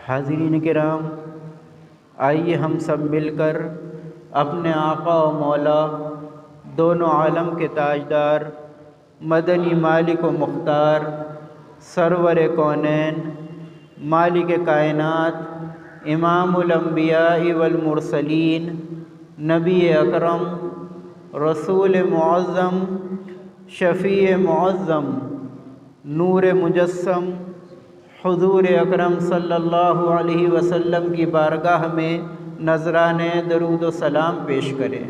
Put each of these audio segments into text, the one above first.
حاضرین کرام، آئیے ہم سب مل کر اپنے آقا و مولا دونوں عالم کے تاجدار، مدنی مالک و مختار، سرور کونین، مالک کائنات، امام الانبیاء والمرسلین، نبی اکرم، رسول معظم، شفیع معظم، نور مجسم، حضور اکرم صلی اللہ علیہ وسلم کی بارگاہ میں نذرانِ درود و سلام پیش کریں۔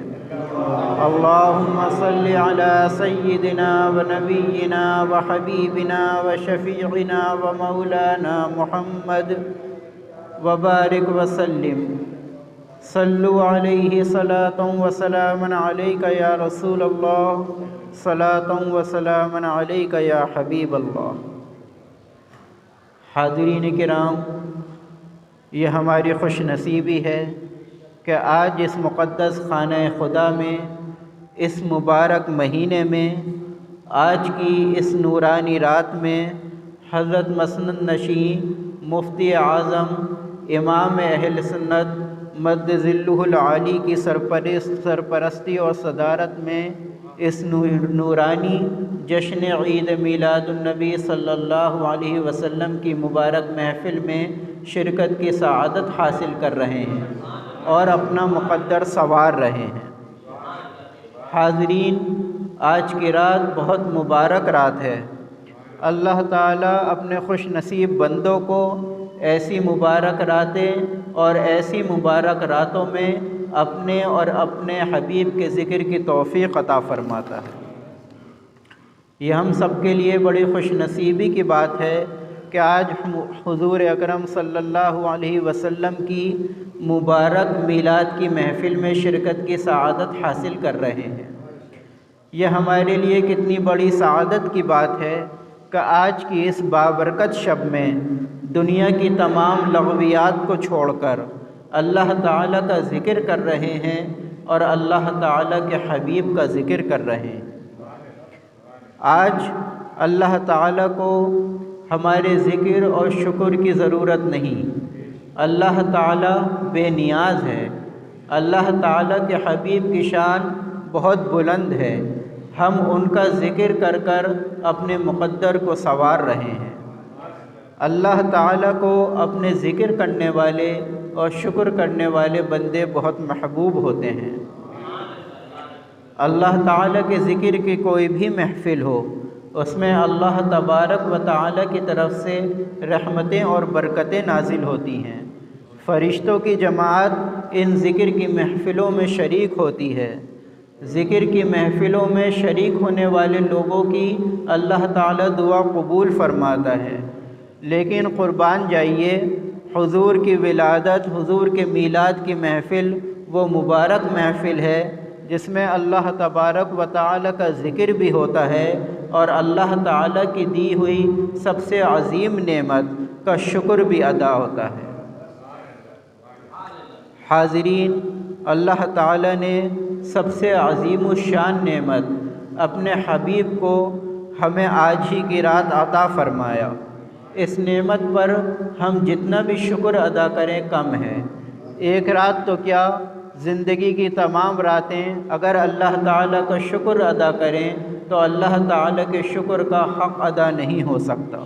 اللہم صلی علی سیدنا و نبینا و حبیبنا و شفیعنا و مولانا محمد وبارک وسلم۔ صلو علیہ صلاۃ و سلام علیک یا رسول اللہ، صلاۃ و سلام علیک یا حبیب اللہ۔ حاضرین کرام، یہ ہماری خوش نصیبی ہے کہ آج اس مقدس خانہ خدا میں، اس مبارک مہینے میں، آج کی اس نورانی رات میں حضرت مسند نشین مفتی اعظم امام اہل سنت مد ظلہ العالی کی سرپرستی اور صدارت میں اس نورانی جشن عید میلاد النبی صلی اللہ علیہ وسلم کی مبارک محفل میں شرکت کی سعادت حاصل کر رہے ہیں اور اپنا مقدر سنوار رہے ہیں۔ حاضرین، آج کی رات بہت مبارک رات ہے۔ اللہ تعالیٰ اپنے خوش نصیب بندوں کو ایسی مبارک راتیں اور ایسی مبارک راتوں میں اپنے اور اپنے حبیب کے ذکر کی توفیق عطا فرماتا ہے۔ یہ ہم سب کے لیے بڑی خوش نصیبی کی بات ہے کہ آج حضور اکرم صلی اللہ علیہ وسلم کی مبارک میلاد کی محفل میں شرکت کی سعادت حاصل کر رہے ہیں۔ یہ ہمارے لیے کتنی بڑی سعادت کی بات ہے کہ آج کی اس بابرکت شب میں دنیا کی تمام لغویات کو چھوڑ کر اللہ تعالیٰ کا ذکر کر رہے ہیں اور اللہ تعالیٰ کے حبیب کا ذکر کر رہے ہیں۔ آج اللہ تعالیٰ کو ہمارے ذکر اور شکر کی ضرورت نہیں۔ اللہ تعالیٰ بے نیاز ہے۔ اللہ تعالیٰ کے حبیب کی شان بہت بلند ہے۔ ہم ان کا ذکر کر کر اپنے مقدر کو سنوار رہے ہیں۔ اللہ تعالیٰ کو اپنے ذکر کرنے والے اور شکر کرنے والے بندے بہت محبوب ہوتے ہیں۔ اللہ تعالیٰ کے ذکر کی کوئی بھی محفل ہو، اس میں اللہ تبارک و تعالیٰ کی طرف سے رحمتیں اور برکتیں نازل ہوتی ہیں۔ فرشتوں کی جماعت ان ذکر کی محفلوں میں شریک ہوتی ہے۔ ذکر کی محفلوں میں شریک ہونے والے لوگوں کی اللہ تعالیٰ دعا قبول فرماتا ہے۔ لیکن قربان جائیے، حضور کی ولادت، حضور کے میلاد کی محفل وہ مبارک محفل ہے جس میں اللہ تبارک و تعالیٰ کا ذکر بھی ہوتا ہے اور اللہ تعالیٰ کی دی ہوئی سب سے عظیم نعمت کا شکر بھی ادا ہوتا ہے۔ حاضرین، اللہ تعالیٰ نے سب سے عظیم الشان نعمت اپنے حبیب کو ہمیں آج ہی کی رات عطا فرمایا۔ اس نعمت پر ہم جتنا بھی شکر ادا کریں کم ہے۔ ایک رات تو کیا، زندگی کی تمام راتیں اگر اللہ تعالیٰ کا شکر ادا کریں تو اللہ تعالیٰ کے شکر کا حق ادا نہیں ہو سکتا۔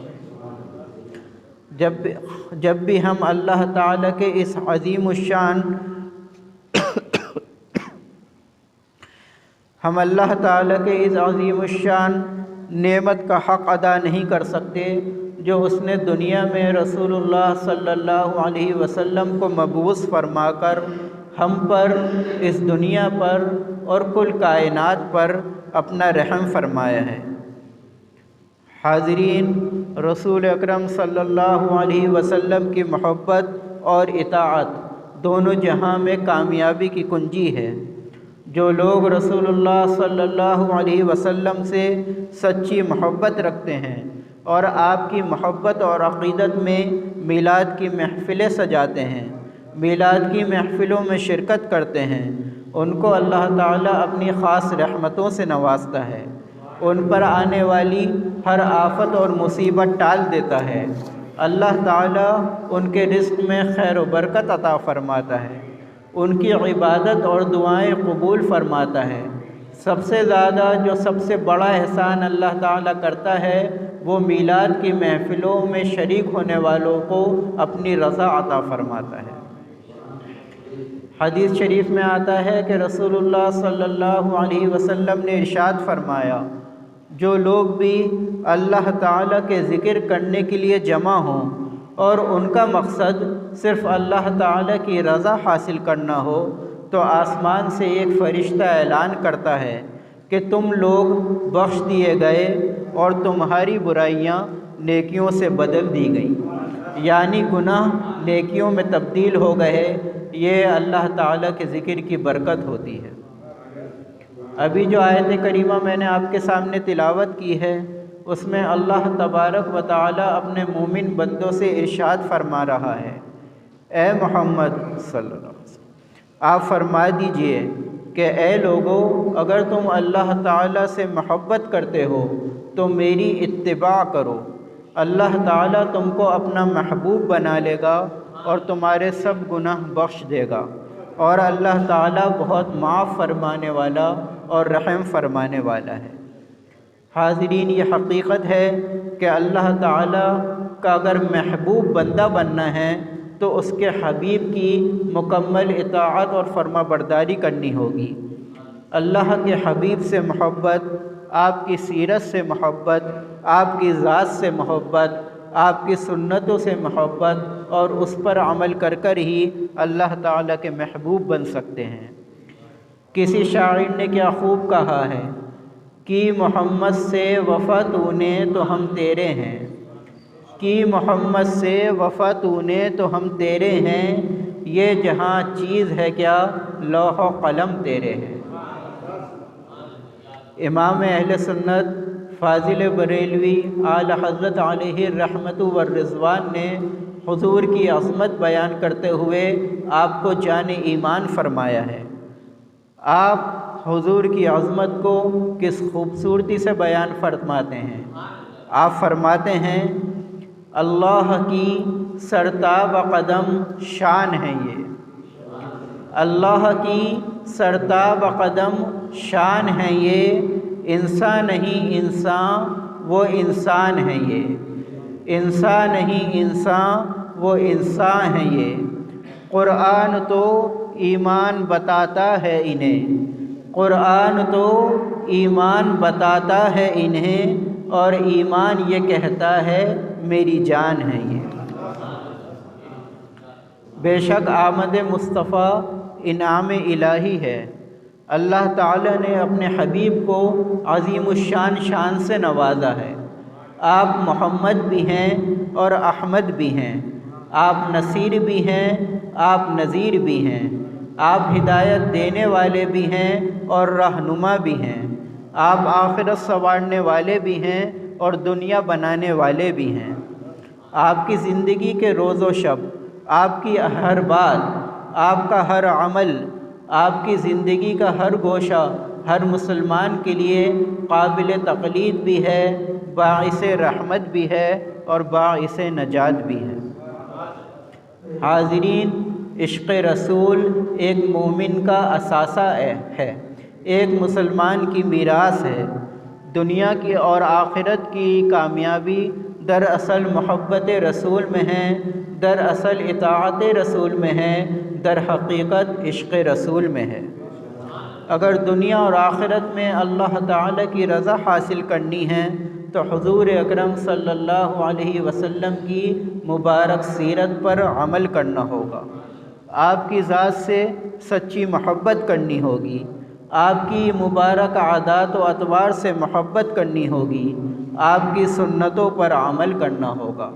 جب بھی ہم اللہ تعالیٰ کے اس عظیم الشان ہم اللہ تعالیٰ کے اس عظیم الشان نعمت کا حق ادا نہیں کر سکتے جو اس نے دنیا میں رسول اللہ صلی اللہ علیہ وسلم کو مبعوث فرما کر ہم پر، اس دنیا پر اور کل کائنات پر اپنا رحم فرمایا ہے۔ حاضرین، رسول اکرم صلی اللہ علیہ وسلم کی محبت اور اطاعت دونوں جہاں میں کامیابی کی کنجی ہے۔ جو لوگ رسول اللہ صلی اللہ علیہ وسلم سے سچی محبت رکھتے ہیں اور آپ کی محبت اور عقیدت میں میلاد کی محفلیں سجاتے ہیں، میلاد کی محفلوں میں شرکت کرتے ہیں، ان کو اللہ تعالیٰ اپنی خاص رحمتوں سے نوازتا ہے، ان پر آنے والی ہر آفت اور مصیبت ٹال دیتا ہے، اللہ تعالیٰ ان کے رزق میں خیر و برکت عطا فرماتا ہے، ان کی عبادت اور دعائیں قبول فرماتا ہے۔ سب سے زیادہ جو سب سے بڑا احسان اللہ تعالیٰ کرتا ہے وہ میلاد کی محفلوں میں شریک ہونے والوں کو اپنی رضا عطا فرماتا ہے۔ حدیث شریف میں آتا ہے کہ رسول اللہ صلی اللہ علیہ وسلم نے ارشاد فرمایا، جو لوگ بھی اللہ تعالیٰ کے ذکر کرنے کے لیے جمع ہوں اور ان کا مقصد صرف اللہ تعالیٰ کی رضا حاصل کرنا ہو، تو آسمان سے ایک فرشتہ اعلان کرتا ہے کہ تم لوگ بخش دیے گئے اور تمہاری برائیاں نیکیوں سے بدل دی گئیں، یعنی گناہ نیکیوں میں تبدیل ہو گئے۔ یہ اللہ تعالیٰ کے ذکر کی برکت ہوتی ہے۔ ابھی جو آیت کریمہ میں نے آپ کے سامنے تلاوت کی ہے، اس میں اللہ تبارک و تعالیٰ اپنے مومن بندوں سے ارشاد فرما رہا ہے، اے محمد صلی اللہ علیہ وسلم آپ فرما دیجئے کہ اے لوگو، اگر تم اللہ تعالیٰ سے محبت کرتے ہو تو میری اتباع کرو، اللہ تعالیٰ تم کو اپنا محبوب بنا لے گا اور تمہارے سب گناہ بخش دے گا، اور اللہ تعالیٰ بہت معاف فرمانے والا اور رحم فرمانے والا ہے۔ حاضرین، یہ حقیقت ہے کہ اللہ تعالیٰ کا اگر محبوب بندہ بننا ہے تو اس کے حبیب کی مکمل اطاعت اور فرما برداری کرنی ہوگی۔ اللہ کے حبیب سے محبت، آپ کی سیرت سے محبت، آپ کی ذات سے محبت، آپ کی سنتوں سے محبت، اور اس پر عمل کر کر ہی اللہ تعالیٰ کے محبوب بن سکتے ہیں۔ کسی شاعر نے کیا خوب کہا ہے کہ محمد سے وفا تو نے تو ہم تیرے ہیں، کہ محمد سے وفا تو نے تو ہم تیرے ہیں، یہ جہاں چیز ہے کیا لوح و قلم تیرے ہیں۔ امام اہل سنت فاضل بریلوی اعلی حضرت علیہ الرحمت والرضوان نے حضور کی عظمت بیان کرتے ہوئے آپ کو جان ایمان فرمایا ہے۔ آپ حضور کی عظمت کو کس خوبصورتی سے بیان فرماتے ہیں۔ آپ فرماتے ہیں، اللہ کی سرتاب قدم شان ہے یہ، اللہ کی سرتاب قدم شان ہے یہ، انسان نہیں انسان وہ انسان ہے یہ، انسان نہیں انسان وہ انسان ہے یہ۔ قرآن تو ایمان بتاتا ہے انہیں، قرآن تو ایمان بتاتا ہے انہیں، اور ایمان یہ کہتا ہے میری جان ہے یہ۔ بے شک آمد مصطفیٰ انعام الہی ہے۔ اللہ تعالیٰ نے اپنے حبیب کو عظیم الشان شان سے نوازا ہے۔ آپ محمد بھی ہیں اور احمد بھی ہیں، آپ نصیر بھی ہیں، آپ نذیر بھی ہیں، آپ ہدایت دینے والے بھی ہیں اور رہنما بھی ہیں، آپ آخرت سنوارنے والے بھی ہیں اور دنیا بنانے والے بھی ہیں۔ آپ کی زندگی کے روز و شب، آپ کی ہر بات، آپ کا ہر عمل، آپ کی زندگی کا ہر گوشہ ہر مسلمان کے لیے قابل تقلید بھی ہے، باعث رحمت بھی ہے اور باعث نجات بھی ہے۔ حاضرین، عشق رسول ایک مومن کا اثاثہ ہے، ایک مسلمان کی میراث ہے۔ دنیا کی اور آخرت کی کامیابی دراصل محبت رسول میں ہے، دراصل اطاعت رسول میں ہے، در حقیقت عشق رسول میں ہے۔ اگر دنیا اور آخرت میں اللہ تعالیٰ کی رضا حاصل کرنی ہے تو حضور اکرم صلی اللہ علیہ وسلم کی مبارک سیرت پر عمل کرنا ہوگا، آپ کی ذات سے سچی محبت کرنی ہوگی، آپ کی مبارک عادات و اطوار سے محبت کرنی ہوگی، آپ کی سنتوں پر عمل کرنا ہوگا۔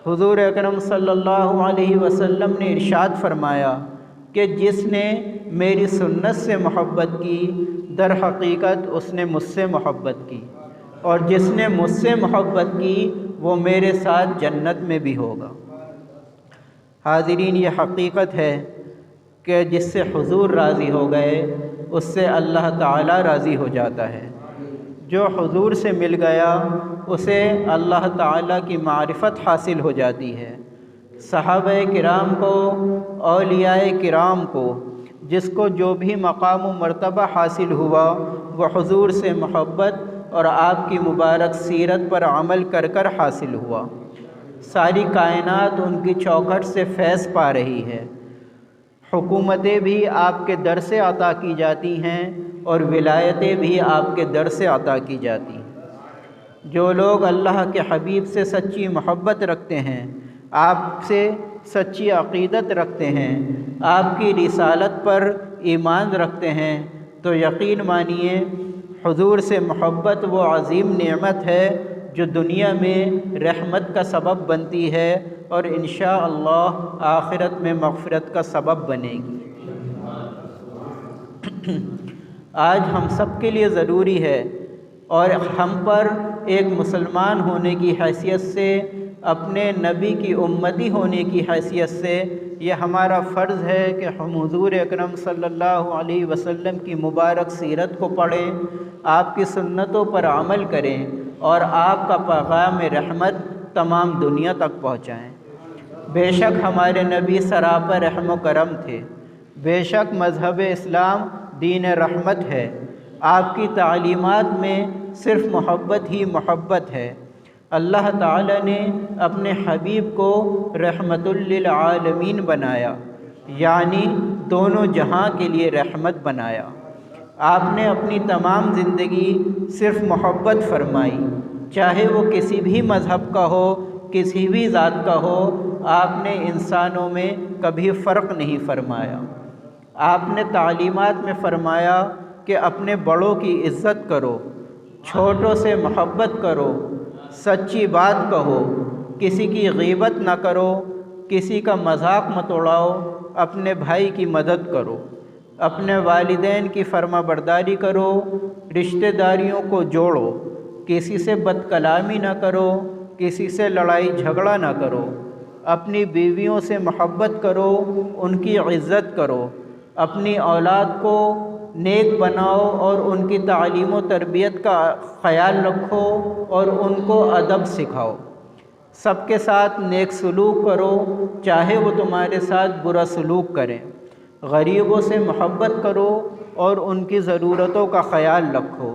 حضور اکرم صلی اللہ علیہ وسلم نے ارشاد فرمایا کہ جس نے میری سنت سے محبت کی در حقیقت اس نے مجھ سے محبت کی، اور جس نے مجھ سے محبت کی وہ میرے ساتھ جنت میں بھی ہوگا۔ حاضرین، یہ حقیقت ہے کہ جس سے حضور راضی ہو گئے اس سے اللہ تعالیٰ راضی ہو جاتا ہے۔ جو حضور سے مل گیا اسے اللہ تعالیٰ کی معرفت حاصل ہو جاتی ہے۔ صحابہ کرام کو، اولیاء کرام کو، جس کو جو بھی مقام و مرتبہ حاصل ہوا وہ حضور سے محبت اور آپ کی مبارک سیرت پر عمل کر کر حاصل ہوا۔ ساری کائنات ان کی چوکھٹ سے فیض پا رہی ہے۔ حکومتیں بھی آپ کے در سے عطا کی جاتی ہیں اور ولایتیں بھی آپ کے در سے عطا کی جاتی ہیں۔ جو لوگ اللہ کے حبیب سے سچی محبت رکھتے ہیں، آپ سے سچی عقیدت رکھتے ہیں، آپ کی رسالت پر ایمان رکھتے ہیں، تو یقین مانیے حضور سے محبت وہ عظیم نعمت ہے جو دنیا میں رحمت کا سبب بنتی ہے اور انشاءاللہ آخرت میں مغفرت کا سبب بنے گی۔ آج ہم سب کے لیے ضروری ہے اور ہم پر ایک مسلمان ہونے کی حیثیت سے، اپنے نبی کی امتی ہونے کی حیثیت سے یہ ہمارا فرض ہے کہ ہم حضور اکرم صلی اللہ علیہ وسلم کی مبارک سیرت کو پڑھیں، آپ کی سنتوں پر عمل کریں اور آپ کا پیغام رحمت تمام دنیا تک پہنچائیں۔ بے شک ہمارے نبی سراپا رحم و کرم تھے، بے شک مذہب اسلام دین رحمت ہے، آپ کی تعلیمات میں صرف محبت ہی محبت ہے۔ اللہ تعالیٰ نے اپنے حبیب کو رحمت للعالمین بنایا، یعنی دونوں جہاں کے لیے رحمت بنایا۔ آپ نے اپنی تمام زندگی صرف محبت فرمائی، چاہے وہ کسی بھی مذہب کا ہو، کسی بھی ذات کا ہو، آپ نے انسانوں میں کبھی فرق نہیں فرمایا۔ آپ نے تعلیمات میں فرمایا کہ اپنے بڑوں کی عزت کرو، چھوٹوں سے محبت کرو، سچی بات کہو، کسی کی غیبت نہ کرو، کسی کا مذاق مت اڑاؤ، اپنے بھائی کی مدد کرو، اپنے والدین کی فرما برداری کرو، رشتہ داریوں کو جوڑو، کسی سے بد کلامی نہ کرو، کسی سے لڑائی جھگڑا نہ کرو، اپنی بیویوں سے محبت کرو، ان کی عزت کرو، اپنی اولاد کو نیک بناؤ اور ان کی تعلیم و تربیت کا خیال رکھو اور ان کو ادب سکھاؤ، سب کے ساتھ نیک سلوک کرو چاہے وہ تمہارے ساتھ برا سلوک کریں، غریبوں سے محبت کرو اور ان کی ضرورتوں کا خیال رکھو،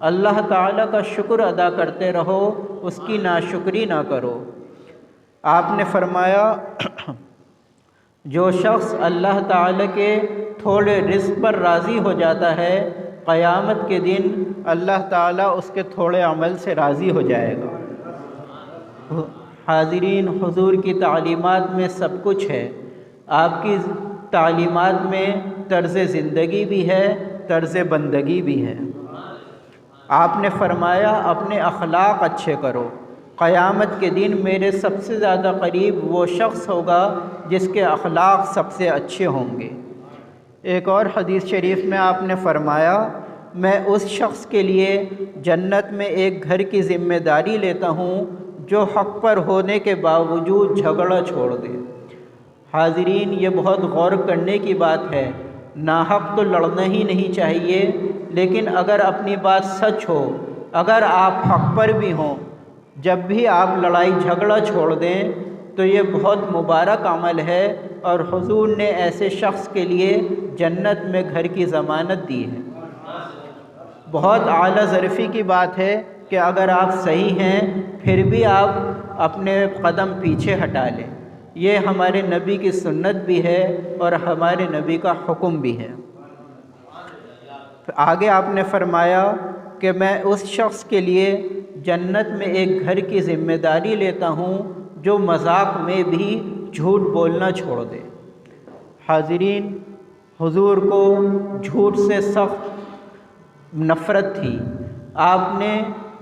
اللہ تعالیٰ کا شکر ادا کرتے رہو، اس کی ناشکری نہ کرو۔ آپ نے فرمایا جو شخص اللہ تعالیٰ کے تھوڑے رزق پر راضی ہو جاتا ہے، قیامت کے دن اللہ تعالیٰ اس کے تھوڑے عمل سے راضی ہو جائے گا۔ حاضرین، حضور کی تعلیمات میں سب کچھ ہے، آپ کی تعلیمات میں طرز زندگی بھی ہے، طرز بندگی بھی ہے۔ آپ نے فرمایا اپنے اخلاق اچھے کرو، قیامت کے دن میرے سب سے زیادہ قریب وہ شخص ہوگا جس کے اخلاق سب سے اچھے ہوں گے۔ ایک اور حدیث شریف میں آپ نے فرمایا میں اس شخص کے لیے جنت میں ایک گھر کی ذمہ داری لیتا ہوں جو حق پر ہونے کے باوجود جھگڑا چھوڑ دے۔ حاضرین، یہ بہت غور کرنے کی بات ہے، ناحق تو لڑنا ہی نہیں چاہیے، لیکن اگر اپنی بات سچ ہو، اگر آپ حق پر بھی ہوں، جب بھی آپ لڑائی جھگڑا چھوڑ دیں تو یہ بہت مبارک عمل ہے اور حضور نے ایسے شخص کے لیے جنت میں گھر کی ضمانت دی ہے۔ بہت اعلیٰ ظرفی کی بات ہے کہ اگر آپ صحیح ہیں پھر بھی آپ اپنے قدم پیچھے ہٹا لیں، یہ ہمارے نبی کی سنت بھی ہے اور ہمارے نبی کا حکم بھی ہے۔ آگے آپ نے فرمایا کہ میں اس شخص کے لیے جنت میں ایک گھر کی ذمہ داری لیتا ہوں جو مذاق میں بھی جھوٹ بولنا چھوڑ دے۔ حاضرین، حضور کو جھوٹ سے سخت نفرت تھی، آپ نے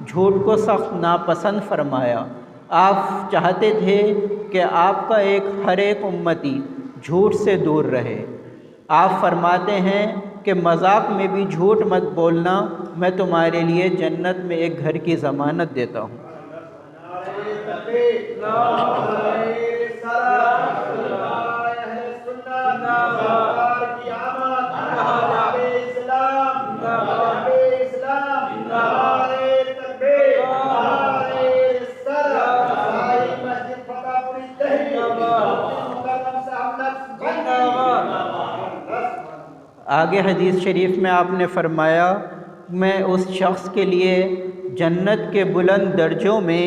جھوٹ کو سخت ناپسند فرمایا، آپ چاہتے تھے کہ آپ کا ہر ایک امتی جھوٹ سے دور رہے۔ آپ فرماتے ہیں کہ مذاق میں بھی جھوٹ مت بولنا، میں تمہارے لیے جنت میں ایک گھر کی ضمانت دیتا ہوں۔ آگے حدیث شریف میں آپ نے فرمایا میں اس شخص کے لیے جنت کے بلند درجوں میں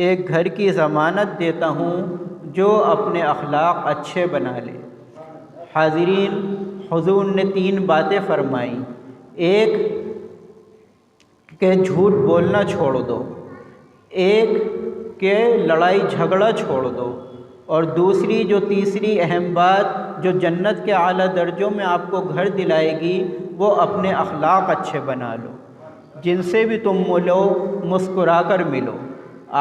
ایک گھر کی ضمانت دیتا ہوں جو اپنے اخلاق اچھے بنا لے۔ حاضرین، حضور نے 3 باتیں فرمائیں۔ ایک کہ جھوٹ بولنا چھوڑ دو، ایک کہ لڑائی جھگڑا چھوڑ دو، اور دوسری جو تیسری اہم بات جو جنت کے اعلیٰ درجوں میں آپ کو گھر دلائے گی وہ اپنے اخلاق اچھے بنا لو۔ جن سے بھی تم ملو مسکرا کر ملو۔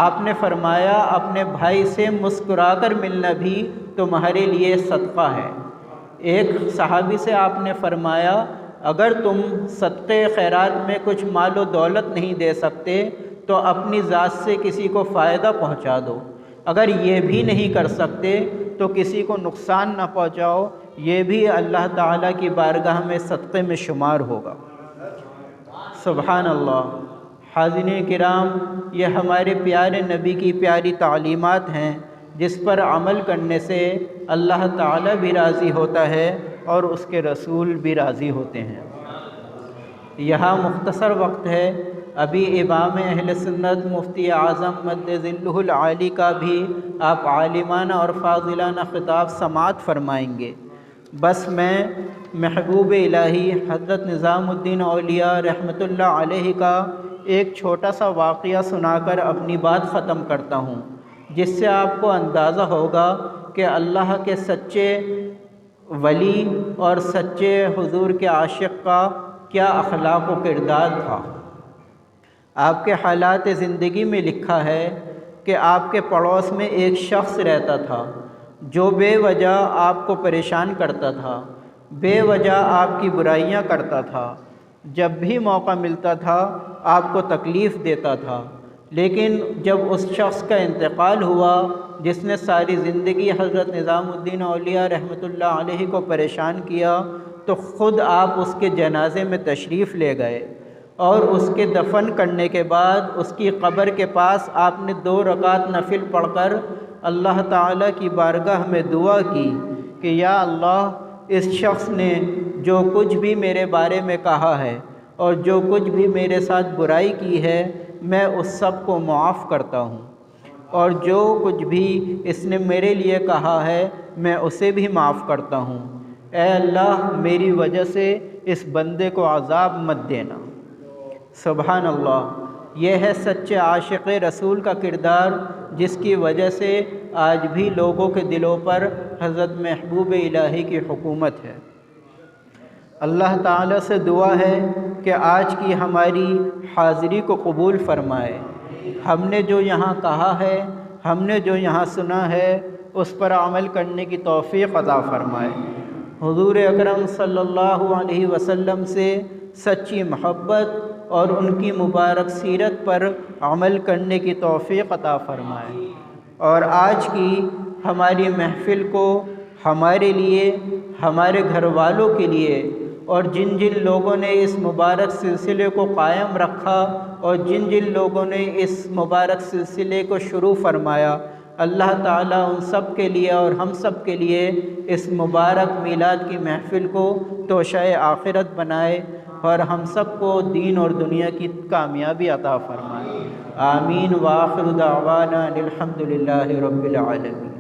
آپ نے فرمایا اپنے بھائی سے مسکرا کر ملنا بھی تمہارے لیے صدقہ ہے۔ ایک صحابی سے آپ نے فرمایا اگر تم صدقے خیرات میں کچھ مال و دولت نہیں دے سکتے تو اپنی ذات سے کسی کو فائدہ پہنچا دو، اگر یہ بھی نہیں کر سکتے تو کسی کو نقصان نہ پہنچاؤ، یہ بھی اللہ تعالیٰ کی بارگاہ میں صدقے میں شمار ہوگا۔ سبحان اللہ۔ حاضرین کرام، یہ ہمارے پیارے نبی کی پیاری تعلیمات ہیں جس پر عمل کرنے سے اللہ تعالیٰ بھی راضی ہوتا ہے اور اس کے رسول بھی راضی ہوتے ہیں۔ یہاں مختصر وقت ہے، ابھی امام اہل سنت مفتی اعظم مد ظلہ العالی کا بھی آپ عالمانہ اور فاضلانہ خطاب سماعت فرمائیں گے۔ بس میں محبوب الہی حضرت نظام الدین اولیاء رحمۃ اللہ علیہ کا ایک چھوٹا سا واقعہ سنا کر اپنی بات ختم کرتا ہوں، جس سے آپ کو اندازہ ہوگا کہ اللہ کے سچے ولی اور سچے حضور کے عاشق کا کیا اخلاق و کردار تھا۔ آپ کے حالات زندگی میں لکھا ہے کہ آپ کے پڑوس میں ایک شخص رہتا تھا جو بے وجہ آپ کو پریشان کرتا تھا، بے وجہ آپ کی برائیاں کرتا تھا، جب بھی موقع ملتا تھا آپ کو تکلیف دیتا تھا۔ لیکن جب اس شخص کا انتقال ہوا جس نے ساری زندگی حضرت نظام الدین اولیاء رحمۃ اللہ علیہ کو پریشان کیا، تو خود آپ اس کے جنازے میں تشریف لے گئے اور اس کے دفن کرنے کے بعد اس کی قبر کے پاس آپ نے 2 رکعت نفل پڑھ کر اللہ تعالیٰ کی بارگاہ میں دعا کی کہ یا اللہ، اس شخص نے جو کچھ بھی میرے بارے میں کہا ہے اور جو کچھ بھی میرے ساتھ برائی کی ہے میں اس سب کو معاف کرتا ہوں، اور جو کچھ بھی اس نے میرے لیے کہا ہے میں اسے بھی معاف کرتا ہوں۔ اے اللہ، میری وجہ سے اس بندے کو عذاب مت دینا۔ سبحان اللہ۔ یہ ہے سچے عاشق رسول کا کردار، جس کی وجہ سے آج بھی لوگوں کے دلوں پر حضرت محبوب الہی کی حکومت ہے۔ اللہ تعالیٰ سے دعا ہے کہ آج کی ہماری حاضری کو قبول فرمائے۔ ہم نے جو یہاں کہا ہے، ہم نے جو یہاں سنا ہے، اس پر عمل کرنے کی توفیق عطا فرمائے۔ حضور اکرم صلی اللہ علیہ وسلم سے سچی محبت اور ان کی مبارک سیرت پر عمل کرنے کی توفیق عطا فرمائے، اور آج کی ہماری محفل کو ہمارے لیے، ہمارے گھر والوں کے لیے، اور جن جن لوگوں نے اس مبارک سلسلے کو قائم رکھا اور جن جن لوگوں نے اس مبارک سلسلے کو شروع فرمایا، اللہ تعالیٰ ان سب کے لیے اور ہم سب کے لیے اس مبارک میلاد کی محفل کو توشہ آخرت بنائے اور ہم سب کو دین اور دنیا کی کامیابی عطا فرمائے۔ آمین۔ وآخر دعوانا الحمد للہ رب العالمین۔